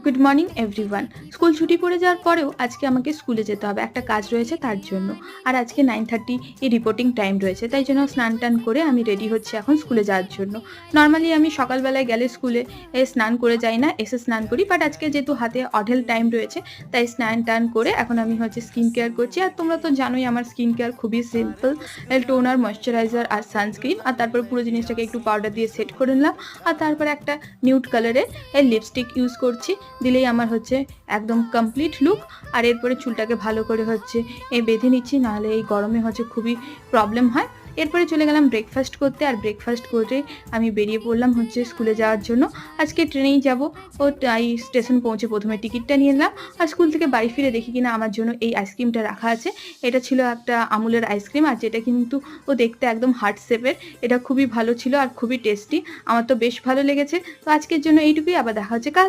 Good morning everyone. School ছুটি পড়ে যাওয়ার পরেও আজকে আমাকে স্কুলে যেতে হবে, একটা কাজ রয়েছে তার জন্য। আর আজকে 9:30 এই রিপোর্টিং টাইম রয়েছে, তাই জন্য স্নান টান করে আমি রেডি হচ্ছি এখন স্কুলে যাওয়ার জন্য। নর্মালি আমি সকালবেলায় গেলে স্কুলে স্নান করে যাই না, এসে স্নান করি, বাট আজকে যেহেতু হাতে অঢেল টাইম রয়েছে তাই স্নান টান করে এখন আমি স্কিন কেয়ার করছি। আর তোমরা তো জানোই আমার স্কিন কেয়ার খুবই সিম্পল, টোনার, ময়শ্চারাইজার আর সানস্ক্রিন, আর তারপর পুরো জিনিসটাকে একটু পাউডার দিয়ে সেট করে নিলাম। আর তারপর একটা নিউড কালারের লিপস্টিক ইউজ করছি, দিলেই আমার একদম কমপ্লিট লুক। আর এরপরে চুলটাকে ভালো করে বেঁধে নিচ্ছি, নাহলে এই গরমে খুবই প্রবলেম হয়। এরপরে চলে গেলাম ব্রেকফাস্ট করতে, আর ব্রেকফাস্ট করে আমি বেরিয়ে পড়লাম স্কুলে যাওয়ার জন্য। আজকে ট্রেনেই যাব, ও তাই স্টেশন পৌঁছে প্রথমে টিকিটটা নিয়ে নিলাম। আর স্কুল থেকে বাড়ি ফিরে দেখি কিনা আমার জন্য এই আইসক্রিমটা রাখা আছে। এটা ছিল একটা আমুলের আইসক্রিম, আর যেটা কিন্তু ও দেখতে একদম হার্ট শেপের। এটা খুবই ভালো ছিল আর খুবই টেস্টি, আমার তো বেশ ভালো লেগেছে। তো আজকের জন্য এইটুকুই, আবার দেখা হচ্ছে কাল।